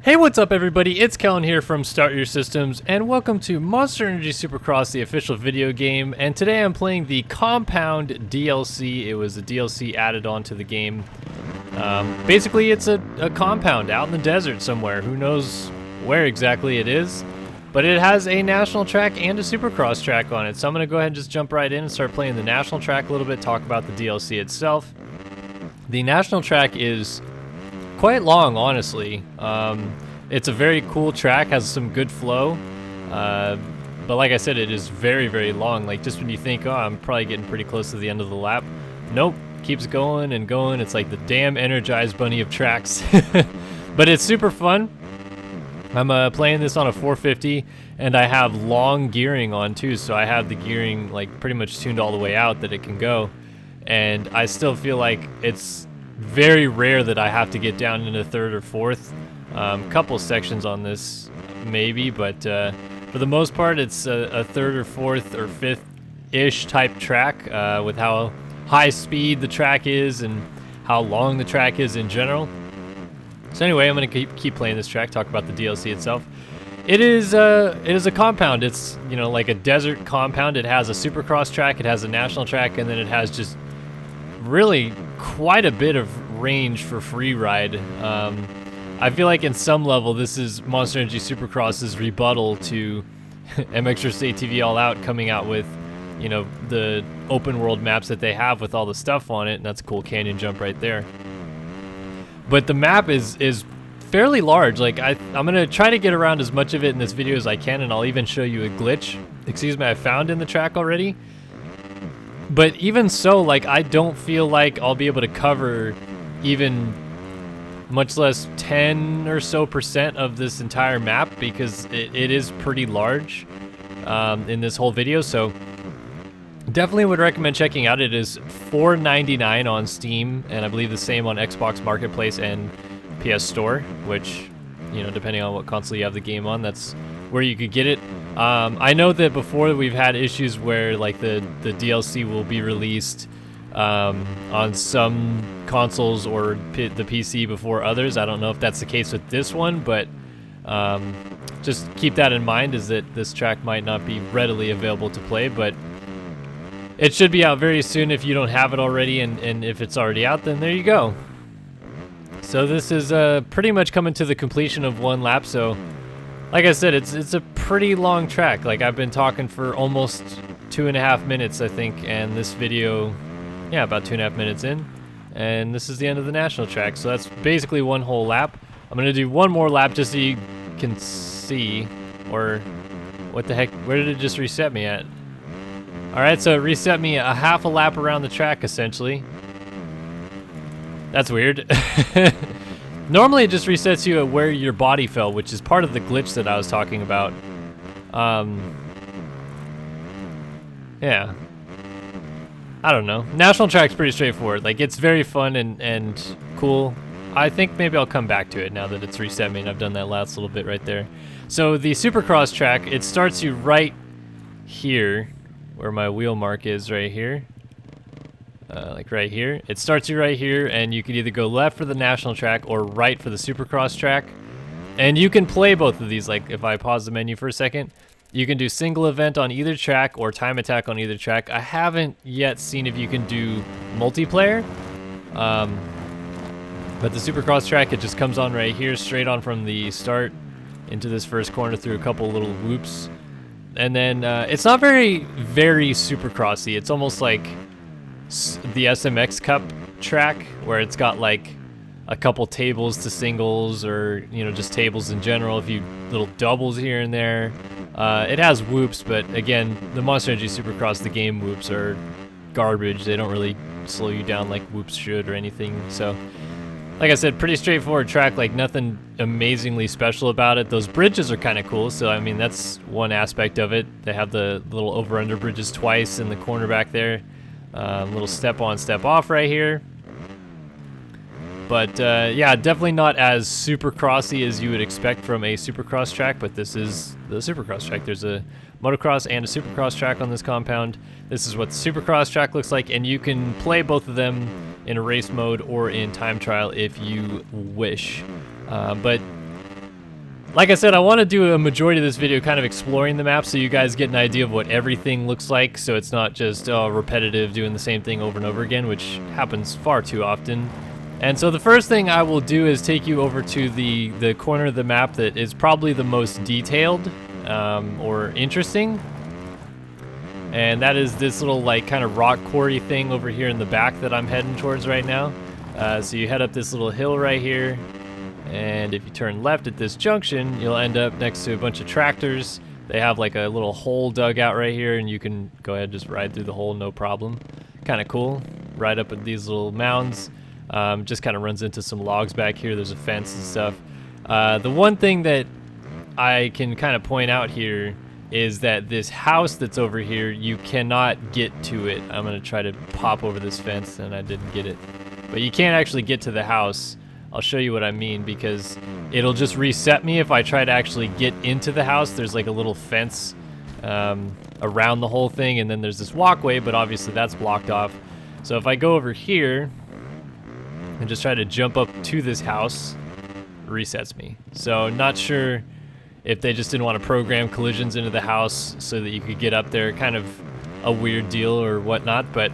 Hey, what's up everybody? It's Kellen here from Start Your Systems, and welcome to Monster Energy Supercross, the official video game. And today I'm playing the Compound DLC. It was a DLC added onto the game. Basically, it's a compound out in the desert somewhere. Who knows where exactly it is? But it has a national track and a Supercross track on it. So I'm going to go ahead and just jump right in and start playing the national track a little bit, talk about the DLC itself. The national track is quite long, honestly. It's a very cool track, has some good flow, but like I said, it is very, very long. Like, just when you think, oh, I'm probably getting pretty close to the end of the lap, nope, keeps going and going. It's like the damn Energized Bunny of tracks. But it's super fun. I'm playing this on a 450, and I have long gearing on too, so I have the gearing like pretty much tuned all the way out that it can go, and I still feel like it's very rare that I have to get down into third or fourth. Couple sections on this maybe, but for the most part it's a third or fourth or fifth-ish type track, with how high speed the track is and how long the track is in general. So anyway, I'm going to keep playing this track, talk about the DLC itself. It is a compound. It's, you know, like a desert compound. It has a Supercross track, it has a national track, and then it has just really quite a bit of range for free ride. I feel like in some level this is Monster Energy Supercross's rebuttal to MX State TV All Out coming out with, you know, the open world maps that they have with all the stuff on it, and that's a cool canyon jump right there. But the map is fairly large. Like, I'm gonna try to get around as much of it in this video as I can, and I'll even show you a glitch, I found in the track already. But even so, like, I don't feel like I'll be able to cover even much less 10 or so % of this entire map, because it is pretty large in this whole video. So definitely would recommend checking out. It is $4.99 on Steam, and I believe the same on Xbox Marketplace and PS Store, which, you know, depending on what console you have the game on, that's where you could get it. I know that before we've had issues where like the DLC will be released on some consoles or the PC before others. I don't know if that's the case with this one, but just keep that in mind, is that this track might not be readily available to play, but it should be out very soon if you don't have it already, and if it's already out, then there you go. So this is pretty much coming to the completion of one lap. So like I said, it's a pretty long track. Like, I've been talking for almost 2.5 minutes, I think, and this video, yeah, about 2.5 minutes in, and this is the end of the national track. So that's basically one whole lap. I'm gonna do one more lap just so you can see, or what the heck, where did it just reset me at? Alright, so it reset me a half a lap around the track, essentially. That's weird. Normally it just resets you at where your body fell, which is part of the glitch that I was talking about. Yeah. I don't know. National track's pretty straightforward. Like, it's very fun and cool. I think maybe I'll come back to it now that it's reset me and I've done that last little bit right there. So the Supercross track, it starts you right here, where my wheel mark is right here. Like right here. It starts you right here, and you can either go left for the national track or right for the Supercross track. And you can play both of these. Like, if I pause the menu for a second, you can do single event on either track or time attack on either track. I haven't yet seen if you can do multiplayer. But the Supercross track, it just comes on right here, straight on from the start into this first corner through a couple little whoops. And then it's not very Supercrossy. It's almost like the SMX Cup track, where it's got like a couple tables to singles, or, you know, just tables in general, a few little doubles here and there. It has whoops, but again, the Monster Energy Supercross, the game whoops are garbage. They don't really slow you down like whoops should or anything. So like I said, pretty straightforward track, like nothing amazingly special about it. Those bridges are kind of cool, so I mean, that's one aspect of it. They have the little over-under bridges twice in the corner back there. Little step on, step off right here. But yeah, definitely not as Supercrossy as you would expect from a Supercross track, but this is the Supercross track. There's a motocross and a Supercross track on this compound. This is what the Supercross track looks like, and you can play both of them in a race mode or in time trial if you wish. But like I said, I want to do a majority of this video kind of exploring the map so you guys get an idea of what everything looks like, so it's not just repetitive doing the same thing over and over again, which happens far too often. And so the first thing I will do is take you over to the corner of the map that is probably the most detailed or interesting. And that is this little like kind of rock quarry thing over here in the back that I'm heading towards right now. So you head up this little hill right here, and if you turn left at this junction, you'll end up next to a bunch of tractors. They have like a little hole dug out right here, and you can go ahead and just ride through the hole, no problem. Kind of cool. Ride up at these little mounds. Just kind of runs into some logs back here. There's a fence and stuff. The one thing that I can kind of point out here is that this house that's over here, you cannot get to it. I'm going to try to pop over this fence, and I didn't get it. But you can't actually get to the house. I'll show you what I mean, because it'll just reset me if I try to actually get into the house. There's like a little fence around the whole thing, and then there's this walkway, but obviously that's blocked off. So if I go over here and just try to jump up to this house, it resets me. So not sure if they just didn't want to program collisions into the house so that you could get up there. Kind of a weird deal or whatnot, but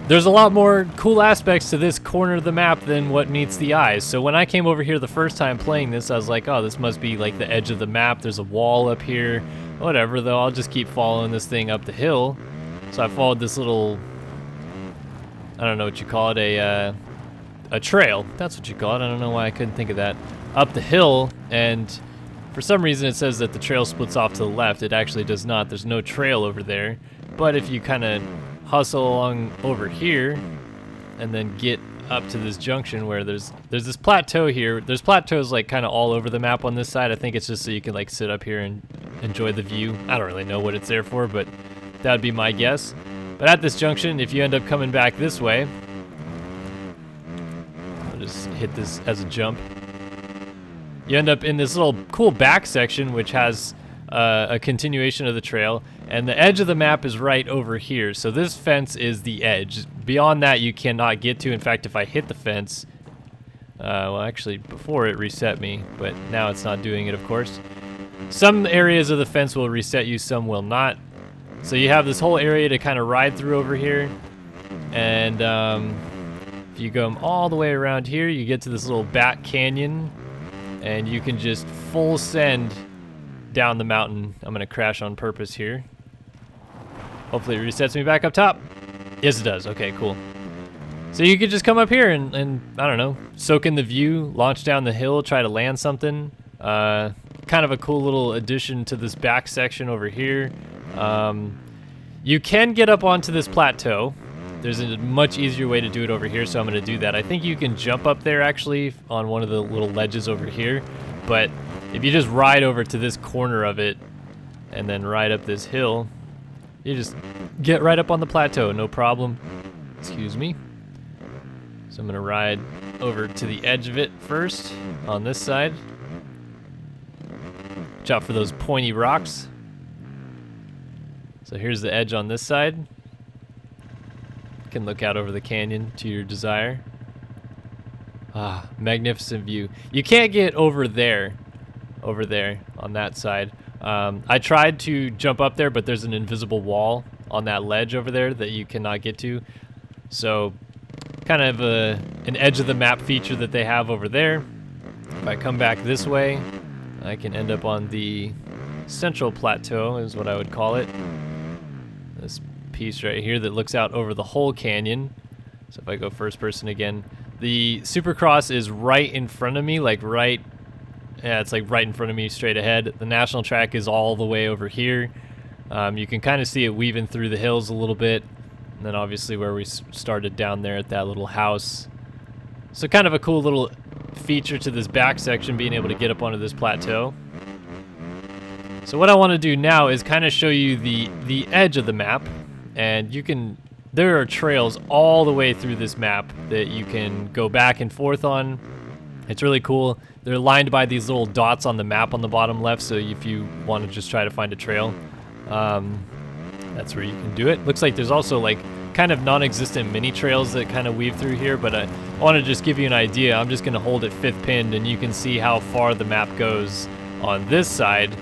there's a lot more cool aspects to this corner of the map than what meets the eye. So when I came over here the first time playing this, I was like, oh, this must be like the edge of the map. There's a wall up here. Whatever, though, I'll just keep following this thing up the hill. So I followed this little, I don't know what you call it, a trail. That's what you call it. I don't know why I couldn't think of that. Up the hill, and for some reason it says that the trail splits off to the left. It actually does not. There's no trail over there. But if you kind of hustle along over here and then get up to this junction where there's this plateau here. There's plateaus like kind of all over the map on this side. I think it's just so you can like sit up here and enjoy the view. I don't really know what it's there for, but that would be my guess. But at this junction, if you end up coming back this way, I'll just hit this as a jump. You end up in this little cool back section which has a continuation of the trail, and the edge of the map is right over here. So this fence is the edge. Beyond that you cannot get to. In fact, if I hit the fence, well actually before it reset me, but now it's not doing it, of course. Some areas of the fence will reset you, some will not. So you have this whole area to kind of ride through over here, and if you go all the way around here, you get to this little back canyon, and you can just full send down the mountain. I'm gonna crash on purpose here. Hopefully it resets me back up top. Yes, it does. Okay, cool. So you could just come up here and I don't know, soak in the view, launch down the hill, try to land something. Kind of a cool little addition to this back section over here. You can get up onto this plateau. There's a much easier way to do it over here, so I'm gonna do that. I think you can jump up there actually on one of the little ledges over here, but if you just ride over to this corner of it and then ride up this hill, you just get right up on the plateau, no problem. Excuse me. So I'm gonna ride over to the edge of it first on this side. Watch out for those pointy rocks. So here's the edge on this side. You can look out over the canyon to your desire. Ah, magnificent view. You can't get over there on that side. I tried to jump up there, but there's an invisible wall on that ledge over there that you cannot get to. So kind of an edge of the map feature that they have over there. If I come back this way, I can end up on the central plateau is what I would call it. This piece right here that looks out over the whole canyon. So if I go first person again, the Supercross is right in front of me, like right, yeah, it's like right in front of me straight ahead. The national track is all the way over here. You can kind of see it weaving through the hills a little bit. And then obviously where we started down there at that little house. So kind of a cool little feature to this back section, being able to get up onto this plateau. So what I want to do now is kind of show you the edge of the map, and there are trails all the way through this map that you can go back and forth on. It's really cool. They're lined by these little dots on the map on the bottom left, so if you want to just try to find a trail, that's where you can do it. Looks like there's also like kind of non-existent mini trails that kind of weave through here, but I want to just give you an idea. I'm just going to hold it fifth pinned, and you can see how far the map goes on this side.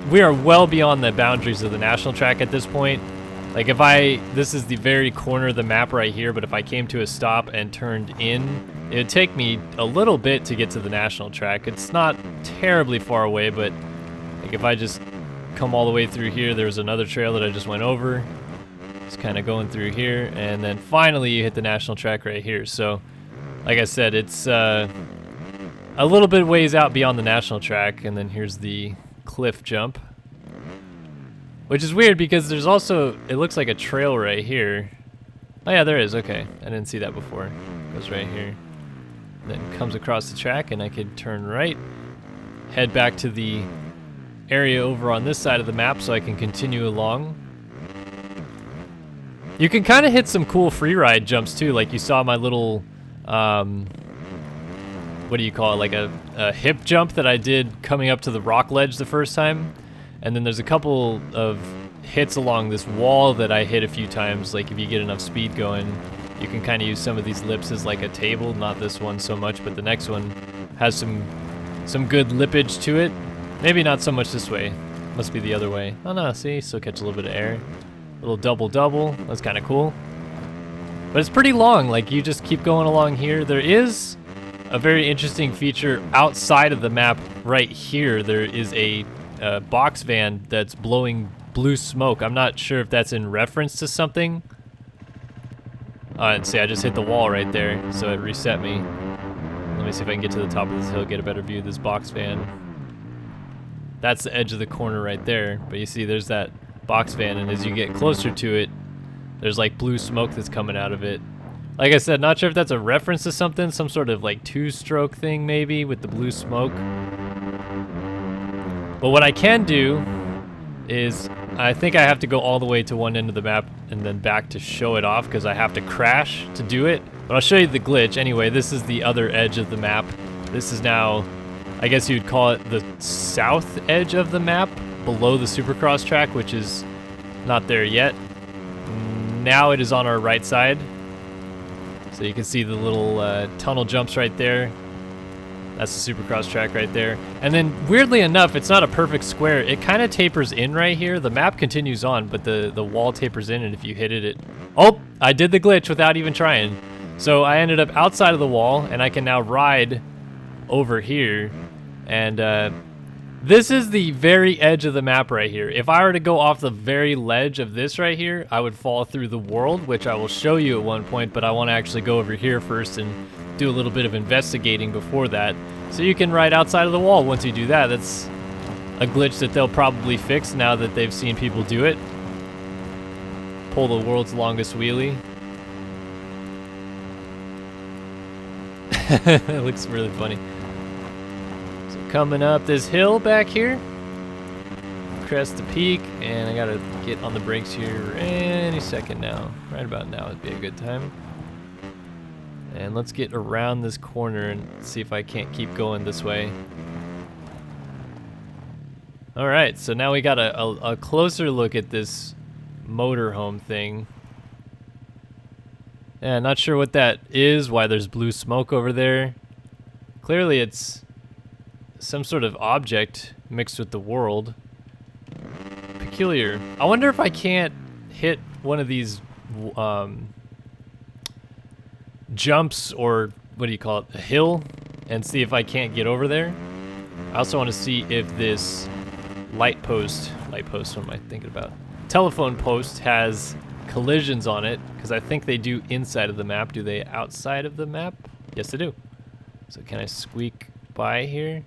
We are well beyond the boundaries of the national track at this point. Like this is the very corner of the map right here, but if I came to a stop and turned in, it would take me a little bit to get to the national track. It's not terribly far away, but like if I just come all the way through here, there's another trail that I just went over. Just kind of going through here, and then finally you hit the national track right here. So, like I said, it's a little bit ways out beyond the national track, and then here's the cliff jump. Which is weird because there's also, it looks like a trail right here. Oh yeah, there is, okay. I didn't see that before. It goes right here. Then comes across the track and I could turn right, head back to the area over on this side of the map so I can continue along. You can kind of hit some cool free ride jumps too, like you saw my little, what do you call it, like a hip jump that I did coming up to the rock ledge the first time. And then there's a couple of hits along this wall that I hit a few times. Like if you get enough speed going, you can kind of use some of these lips as like a table. Not this one so much, but the next one has some good lippage to it. Maybe not so much this way. Must be the other way. Oh no, see, still catch a little bit of air. Little double. That's kind of cool. But it's pretty long. Like you just keep going along here. There is a very interesting feature outside of the map right here. There is a box van that's blowing blue smoke. I'm not sure if that's in reference to something. And see, I just hit the wall right there, so it reset me. Let me see if I can get to the top of this hill, get a better view of this box van. That's the edge of the corner right there, but you see there's that box van, and as you get closer to it, there's like blue smoke that's coming out of it. Like I said, not sure if that's a reference to something, some sort of like two-stroke thing maybe with the blue smoke. But what I can do is, I think I have to go all the way to one end of the map and then back to show it off because I have to crash to do it. But I'll show you the glitch. Anyway, this is the other edge of the map. This is now, I guess you'd call it the south edge of the map, below the Supercross track, which is not there yet. Now it is on our right side. So you can see the little tunnel jumps right there. That's the Supercross track right there. And then, weirdly enough, it's not a perfect square. It kind of tapers in right here. The map continues on, but the wall tapers in, and if you hit it... Oh, I did the glitch without even trying. So I ended up outside of the wall, and I can now ride over here. And this is the very edge of the map right here. If I were to go off the very ledge of this right here, I would fall through the world, which I will show you at one point, but I want to actually go over here first and do a little bit of investigating before that. So you can ride outside of the wall once you do that. That's a glitch that they'll probably fix now that they've seen people do it. Pull the world's longest wheelie. It looks really funny. So coming up this hill back here. Crest the peak, and I gotta get on the brakes here any second now. Right about now would be a good time. And let's get around this corner and see if I can't keep going this way. Alright, so now we got a closer look at this motorhome thing. Yeah, not sure what that is, why there's blue smoke over there. Clearly it's some sort of object mixed with the world. Peculiar. I wonder if I can't hit one of these jumps, or what do you call it, a hill, and see if I can't get over there. I also want to see if this light post, what am I thinking about? Telephone post has collisions on it, because I think they do inside of the map. Do they outside of the map? Yes, they do. So can I squeak by here?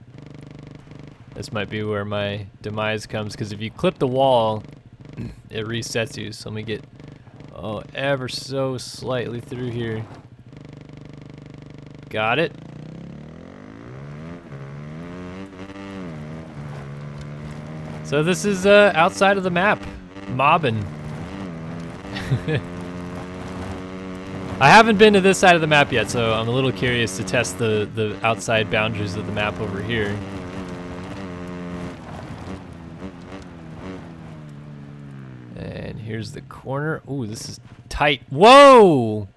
This might be where my demise comes, because if you clip the wall, it resets you. So let me get, ever so slightly through here. Got it. So this is outside of the map, mobbing. I haven't been to this side of the map yet, so I'm a little curious to test the outside boundaries of the map over here. And here's the corner. Ooh, this is tight. Whoa!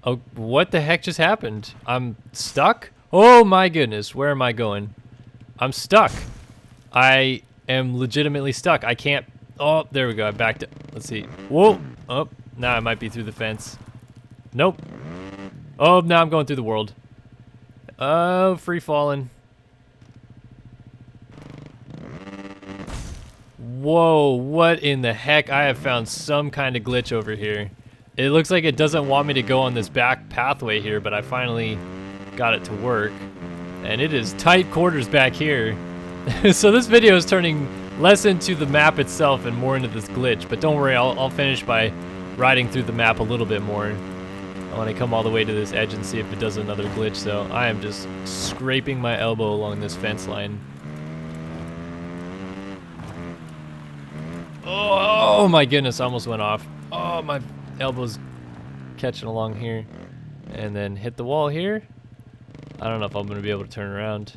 Oh, what the heck just happened? I'm stuck? Oh my goodness, where am I going? I'm stuck. I am legitimately stuck. I can't. Oh, there we go. I backed up. Let's see. Whoa. Oh, now I might be through the fence. Nope. Oh, now I'm going through the world. Oh, free falling. Whoa, what in the heck? I have found some kind of glitch over here. It looks like it doesn't want me to go on this back pathway here, but I finally got it to work. And it is tight quarters back here. So this video is turning less into the map itself and more into this glitch, but don't worry, I'll finish by riding through the map a little bit more. I want to come all the way to this edge and see if it does another glitch, so I am just scraping my elbow along this fence line. Oh my goodness, I almost went off. Oh, my elbow's catching along here. And then hit the wall here. I don't know if I'm going to be able to turn around.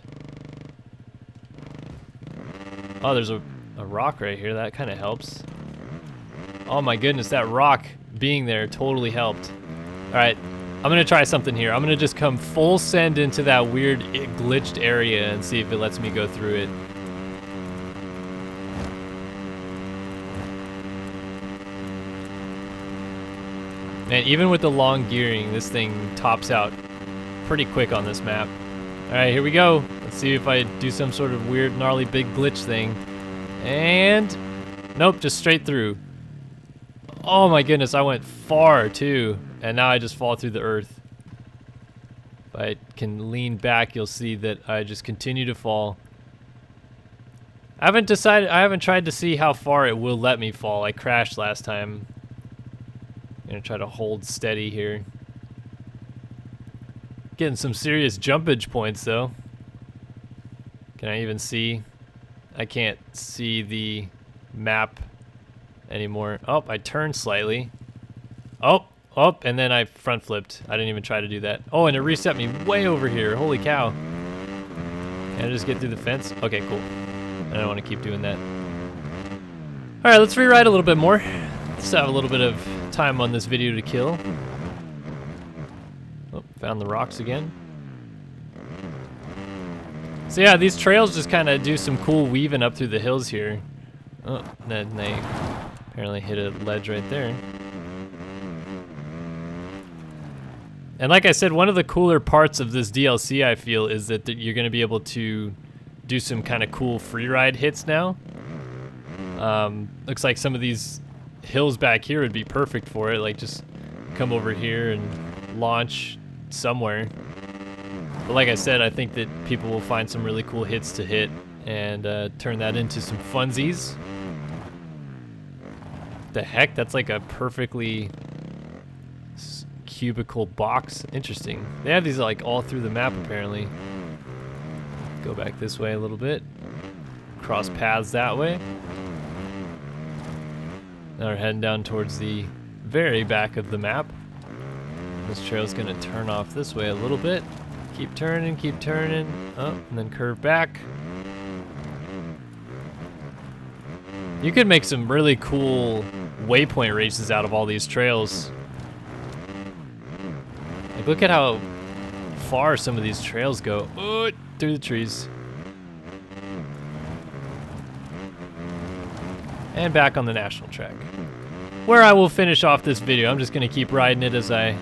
Oh, there's a rock right here. That kind of helps. Oh my goodness, that rock being there totally helped. All right, I'm going to try something here. I'm going to just come full send into that weird glitched area and see if it lets me go through it. And even with the long gearing, this thing tops out pretty quick on this map. All right, here we go. Let's see if I do some sort of weird, gnarly, big glitch thing. And nope, just straight through. Oh my goodness, I went far too. And now I just fall through the earth. If I can lean back, you'll see that I just continue to fall. I haven't tried to see how far it will let me fall. I crashed last time. I'm gonna try to hold steady here. Getting some serious jumpage points though. Can I even see? I can't see the map anymore. Oh, I turned slightly. Oh, and then I front flipped. I didn't even try to do that. Oh, and it reset me way over here. Holy cow. Can I just get through the fence? Okay, cool. I don't want to keep doing that. All right, let's rewrite a little bit more. Let's have a little bit of time on this video to kill. Oh, found the rocks again. So yeah, these trails just kind of do some cool weaving up through the hills here. Oh, then they apparently hit a ledge right there. And like I said, one of the cooler parts of this DLC, I feel, is that you're going to be able to do some kind of cool free ride hits now. Looks like some of these hills back here would be perfect for it. Like just come over here and launch somewhere. But like I said, I think that people will find some really cool hits to hit and turn that into some funsies. The heck? That's like a perfectly cubical box. Interesting. They have these like all through the map apparently. Go back this way a little bit. Cross paths that way. Now we're heading down towards the very back of the map. This trail's gonna turn off this way a little bit. Keep turning, oh, and then curve back. You could make some really cool waypoint races out of all these trails. Like, look at how far some of these trails go. Oh, through the trees. And back on the national track, where I will finish off this video. I'm just gonna keep riding it as I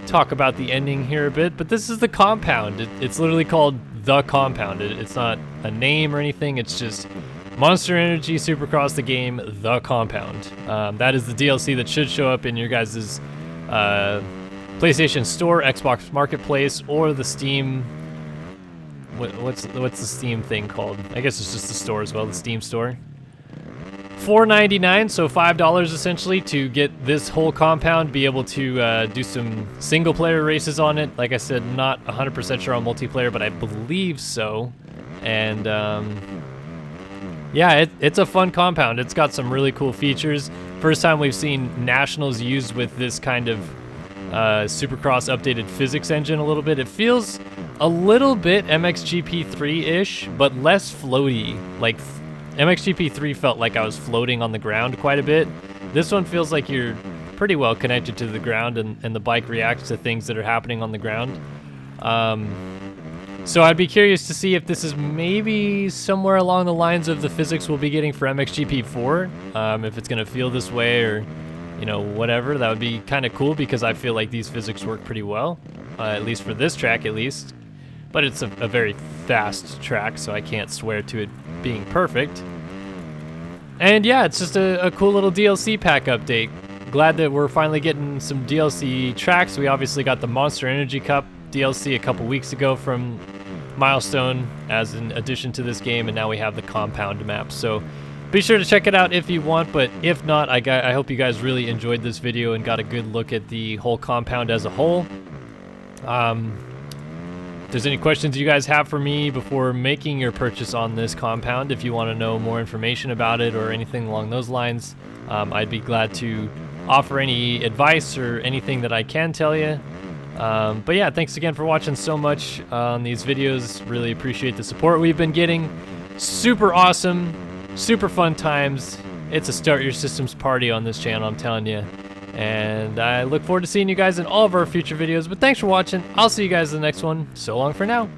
talk about the ending here a bit, but this is the compound. It's literally called The Compound. It's not a name or anything, it's just Monster Energy Supercross the game, The Compound. That is the DLC that should show up in your guys' PlayStation Store, Xbox Marketplace, or the Steam... What's the Steam thing called? I guess it's just the store as well, the Steam store. $4.99, so $5 essentially to get this whole compound, be able to do some single player races on it. Like I said, not 100% sure on multiplayer, but I believe so. And yeah, it's a fun compound. It's got some really cool features. First time we've seen nationals used with this kind of Supercross updated physics engine a little bit. It feels a little bit MXGP3-ish, but less floaty. Like MXGP3 felt like I was floating on the ground quite a bit. This one feels like you're pretty well connected to the ground, and the bike reacts to things that are happening on the ground. So I'd be curious to see if this is maybe somewhere along the lines of the physics we'll be getting for MXGP4. If it's going to feel this way or, you know, whatever, that would be kind of cool because I feel like these physics work pretty well, at least for this track at least. But it's a very fast track, so I can't swear to it being perfect. And yeah, it's just a cool little DLC pack update. Glad that we're finally getting some DLC tracks. We obviously got the Monster Energy Cup DLC a couple weeks ago from Milestone as an addition to this game, and now we have the compound map. So be sure to check it out if you want, but if not, I hope you guys really enjoyed this video and got a good look at the whole compound as a whole. If there's any questions you guys have for me before making your purchase on this compound, if you want to know more information about it or anything along those lines, I'd be glad to offer any advice or anything that I can tell you. But yeah, thanks again for watching so much on these videos. Really appreciate the support we've been getting. Super awesome, super fun times. It's a Start Your Systems party on this channel, I'm telling you. And I look forward to seeing you guys in all of our future videos. But thanks for watching. I'll see you guys in the next one. So long for now.